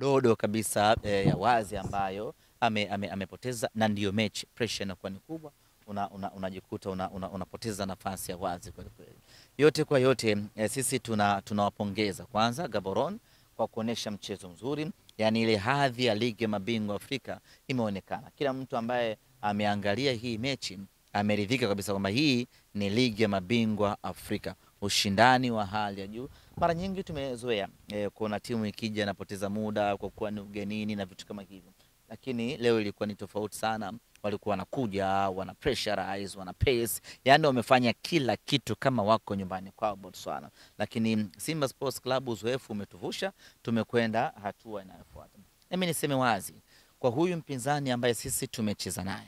dodo kabisa ya wazi ambayo amepoteza, na ndio mechi pressure inakuwa ni kubwa, unajikuta unapoteza nafasi ya wazi kweli kweli. Yote kwa yote sisi tunawapongeza kwanza Gaborone kwa kuonesha mchezo mzuri, yani ile hadhi ya ligi ya mabingwa Afrika imeonekana. Kila mtu ambaye ameangalia hii mechi ameridhika kabisa kwamba hii ni ligi ya mabingwa Afrika, ushindani wa hali ya juu. Mara nyingi tumezoea kuona timu ikija napoteza muda kwa kuwa ni ugenini na vitu kama hivyo, lakini leo ilikuwa ni tofauti sana. Walikuwa wanakuja, wana pressurize, wana pace, yani wamefanya kila kitu kama wako nyumbani kwao Botswana. Lakini Simba Sports Club uzoefu umetuvusha, tumekwenda hatua inayofuata. Mimi niseme wazi kwa huyu mpinzani ambaye sisi tumecheza naye,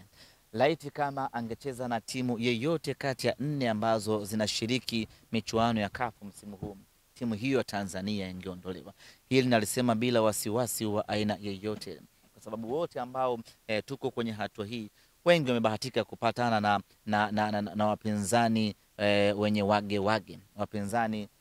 laiti kama angecheza na timu yeyote kati ya 4 ambazo zinashiriki michuano ya CAF msimu huu, timu hiyo Tanzania ingeondolewa. Hili nalisema bila wasiwasi wa aina yeyote, kwa sababu wote ambao tuko kwenye hatua hii wengi wamebahatika kupatana na wapinzani wenye wage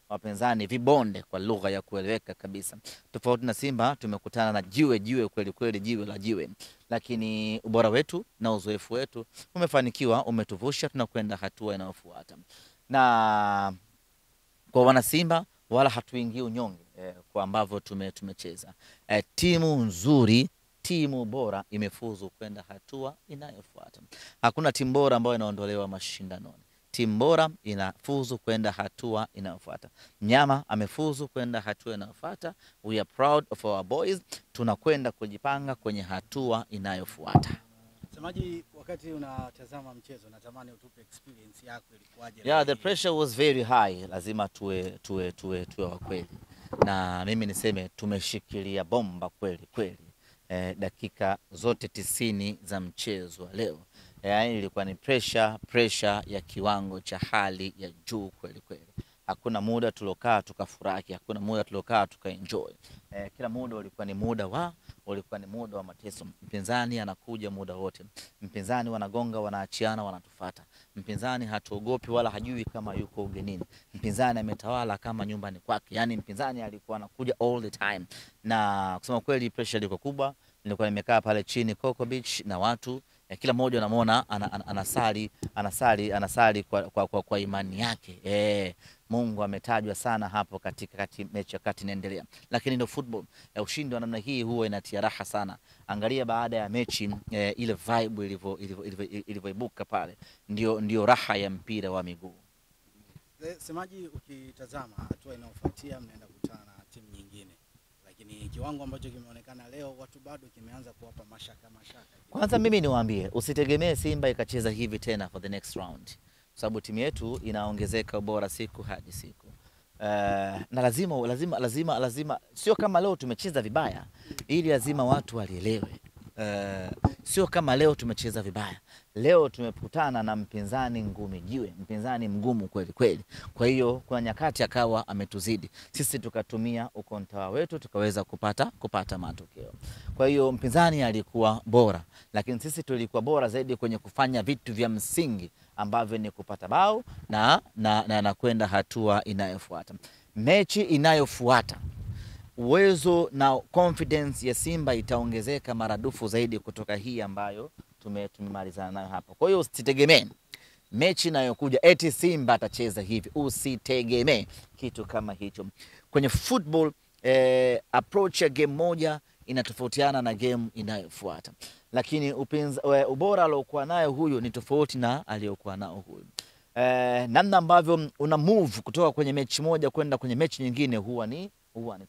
wapinzani vibonde kwa lugha ya kueleweka kabisa. Tofauti na Simba tumekutana na jiwe kweli kweli, jiwe la jiwe, lakini ubora wetu na uzoefu wetu umefanikiwa, umetuvusha, tunakwenda hatua inayofuata. Na kwa wana Simba wala hatuingii unyonge kwa ambavyo tumecheza. Timu nzuri, timu bora imefuzu kwenda hatua inayofuata. Hakuna timu bora ambayo inaondolewa mashindanoni. Timu bora inafuzu kwenda hatua inayofuata. Mnyama amefuzu kwenda hatua inayofuata. We are proud of our boys. Tunakwenda kujipanga kwenye hatua inayofuata. Semaji, wakati unatazama mchezo natamani utupe experience yako ilikuwaje? Yeah, the pressure was very high. Lazima tuwe wa kweli. Na mimi niseme tumeshikilia bomba kweli kweli. Dakika zote 90 za mchezo leo. Yani ilikuwa ni pressure ya kiwango cha hali ya juu kweli kweli. Hakuna muda tulokaa tukafurahi, hakuna muda tulokaa tukaenjoy. Kila muda ulikuwa ni muda wa mateso. Mpinzani anakuja muda wote. Mpinzani wanagonga, wanaachiana, wanatufuata. Mpinzani hatuogopi wala hajui kama yuko ugenini. Mpinzani ametawala kama nyumbani kwake. Yani mpinzani alikuwa anakuja all the time. Na kusema kweli pressure ilikuwa kubwa. Nilikuwa nimekaa pale chini Coco Beach na watu kila mmoja anamuona anasali kwa imani yake. Mungu ametajwa sana hapo kati mechi kati inaendelea. Lakini ndio football. Ushindi wa namna hii huwa inatia raha sana. Angalia baada ya mechi ile vibe ilivyoibuka pale. Ndio raha ya mpira wa miguu. Semaji, ukitazama hatua inayofuatia mnaenda kukutana na timu nyingine, lakini kiwango ambacho kimeonekana leo watu bado kimeanza kuwapa mashaka. Kwanza mimi niwaambie usitegemee Simba ikacheza hivi tena for the next round, sababu timu yetu inaongezeka ubora siku hadi siku. Na lazima sio kama leo tumecheza vibaya, ili lazima watu walielewe. Sio kama leo tumecheza vibaya. Leo tumekutana na mpinzani ngumi jiwe, mpinzani mgumu kweli kweli. Kwa hiyo kwa nyakati akawa ametuzidi. Sisi tukatumia ukontawa wetu tukaweza kupata matokeo. Kwa hiyo mpinzani alikuwa bora, lakini sisi tulikuwa bora zaidi kwenye kufanya vitu vya msingi ambavyo ni kupata bao na kwenda hatua inayofuata. Mechi inayofuata uwezo na confidence ya Simba itaongezeka maradufu zaidi kutoka hii ambayo tumemalizana nayo hapa. Kwa hiyo usitegemee mechi inayokuja eti Simba atacheza hivi. Usitegemee kitu kama hicho. Kwenye football approach ya game moja inatofautiana na game inayofuata. Lakini ubora aliokuwa nayo huyu ni tofauti na aliyokuwa nao huyu. Namna ambavyo una move kutoka kwenye mechi moja kwenda kwenye mechi nyingine huwa ni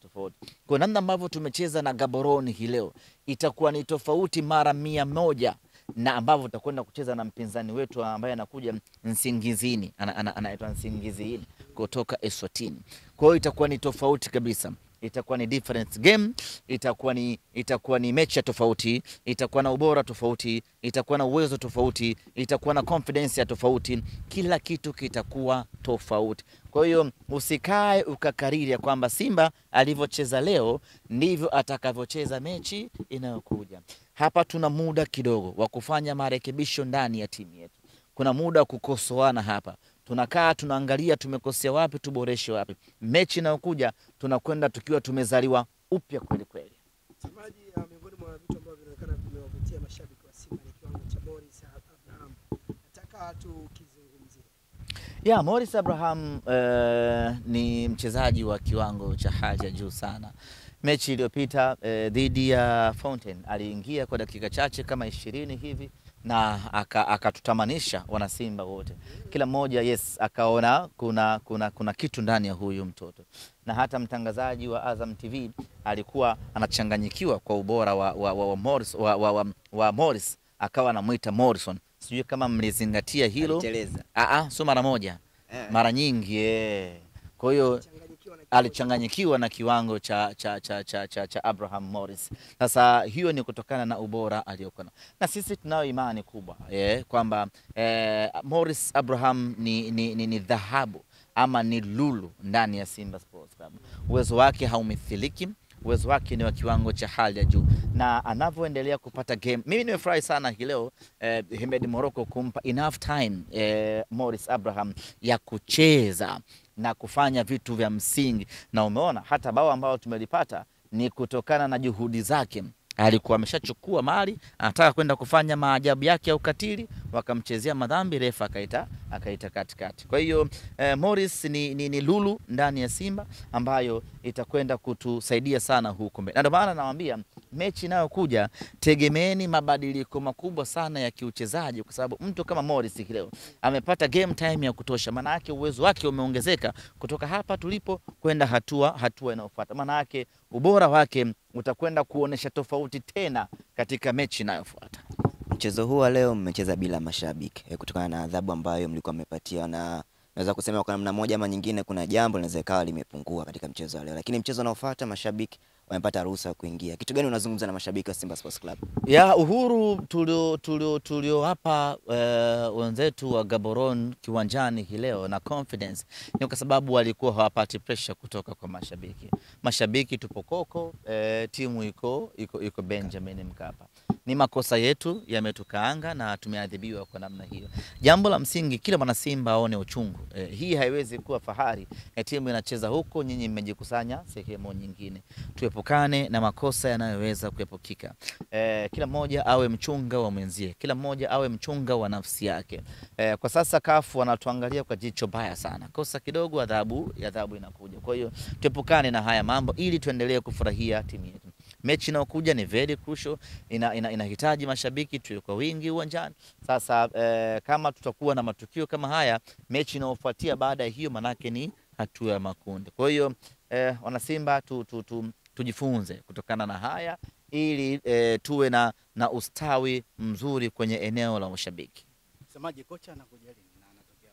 tofauti. Kwa namna ambavyo tumecheza na Gaborone hii leo itakuwa ni tofauti mara 100 na ambavyo tutakwenda kucheza na mpinzani wetu ambaye anakuja Nsingizini, anaitwa Nsingizini kutoka Eswatini. Kwa hiyo itakuwa ni tofauti kabisa. Itakuwa ni different game, itakuwa ni mechi tofauti, itakuwa na ubora tofauti, itakuwa na uwezo tofauti, itakuwa na confidence ya tofauti, kila kitu kitakuwa tofauti. Kwa hiyo usikae ukakariri ya kwamba Simba alivyocheza leo ndivyo atakavyocheza mechi inayokuja. Hapa tuna muda kidogo wa kufanya marekebisho ndani ya timu yetu. Kuna muda wa kukosoana hapa. Tunakaa tunaangalia tumekosea wapi, tuboreshe wapi. Mechi inayokuja tunakwenda tukiwa tumezaliwa upya kweli kweli. Yeah, Morris Abraham ni mchezaji wa kiwango cha hali ya juu sana. Mechi iliyopita dhidi ya Fountain aliingia kwa dakika chache kama 20 hivi na akatutamanisha wana Simba wote. Kila mmoja akaona kuna kitu ndani ya huyu mtoto. Na hata mtangazaji wa Azam TV alikuwa anachanganyikiwa kwa ubora wa Morris, akawa anamuita Morrison. Sijui kama mlizingatia hilo. Sio mara moja. Mara nyingi Kwa hiyo alichanganyikiwa na kiwango cha Abraham Morris. Sasa hiyo ni kutokana na ubora aliokuwa. Na sisi tunao imani kubwa kwamba Morris Abraham ni dhahabu ama ni lulu ndani ya Simba Sports Club. Uwezo wake haumithiliki. Uwezo wake ni wa kiwango cha hali ya juu na anavyoendelea kupata game. Mimi nimefurahi sana hii leo Hemed Morocco kumpa enough time Morris Abraham ya kucheza na kufanya vitu vya msingi, na umeona hata bao ambao tumelipata ni kutokana na juhudi zake. Alikuwa ameshachukua mali, anataka kwenda kufanya maajabu yake ya ukatili, wakamchezea madhambi, refa akaita katikati. Kwa hiyo Morris ni lulu ndani ya Simba ambayo itakwenda kutusaidia sana huko mbele. Na ndio maana nawaambia mechi inayokuja tegemeeni mabadiliko makubwa sana ya kiuchezaji, kwa sababu mtu kama Morris leo amepata game time ya kutosha. Maana yake uwezo wake umeongezeka kutoka hapa tulipo kwenda hatua inayofuata. Maana yake ubora wake utakwenda kuonesha tofauti tena katika mechi inayofuata. Mchezo huu leo mmecheza bila mashabiki kutokana na adhabu ambayo mlikuwa mmepatia, na naweza kusema kwa namna moja ama nyingine kuna jambo linaweza kawa limepungua katika mchezo leo, lakini mchezo unaofuata mashabiki wamepata ruhusa kuingia. Kitu gani unazungumza na mashabiki wa Simba Sports Club? Ya uhuru tulio hapa wenzetu wa Gaborone kiwanjani hii leo na confidence ni kwa sababu walikuwa hawapati pressure kutoka kwa mashabiki. Mashabiki tupo koko, timu iko Benjamin Mkapa. Ni makosa yetu yametukaanga na tumeadhibiwa kwa namna hiyo. Jambo la msingi kila mwana Simba aone uchungu. Hii haiwezi kuwa fahari ya timu inacheza huko, nyinyi mmejikusanya sehemu nyingine. Tuepukane na makosa yanayoweza kuepukika. Kila mmoja awe mchunga wa mwenzie, kila mmoja awe mchunga wa nafsi yake. Kwa sasa CAF wanatuangalia kwa jicho baya sana. Kosa kidogo adhabu inakuja. Kwa hiyo tuepukane na haya mambo ili tuendelee kufurahia timu yetu. Mechi inayokuja ni very crucial, inahitaji mashabiki tuwe kwa wingi uwanjani. Sasa kama tutakuwa na matukio kama haya, mechi inayofuatia baada ya hiyo manake ni hatua ya makundi. Kwa hiyo wana Simba tujifunze kutokana na haya ili tuwe na ustawi mzuri kwenye eneo la mashabiki. Msemaji, kocha anakuja lini na anatokea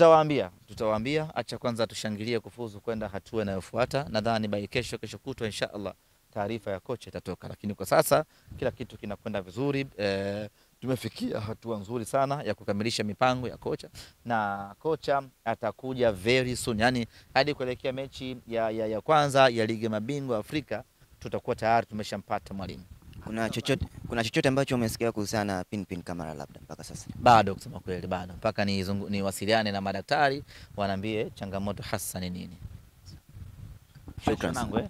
wapi? Tutawaambia acha kwanza tushangilie kufuzu kwenda hatua inayofuata. Nadhani by kesho kutwa inshallah taarifa ya kocha itatoka, lakini kwa sasa kila kitu kinakwenda vizuri. Tumefikia hatua nzuri sana ya kukamilisha mipango ya kocha, na kocha atakuja very soon, yani hadi kuelekea mechi ya kwanza ya ligi mabingwa Afrika tutakuwa tayari tumeshampata mwalimu. Kuna chochote ambacho umesikia kuhusiana na Pinpin Kamara labda mpaka sasa? Bado, kusema kweli bado, mpaka niwasiliane na madaktari wanaambie changamoto hasa ni nini. Shukrani.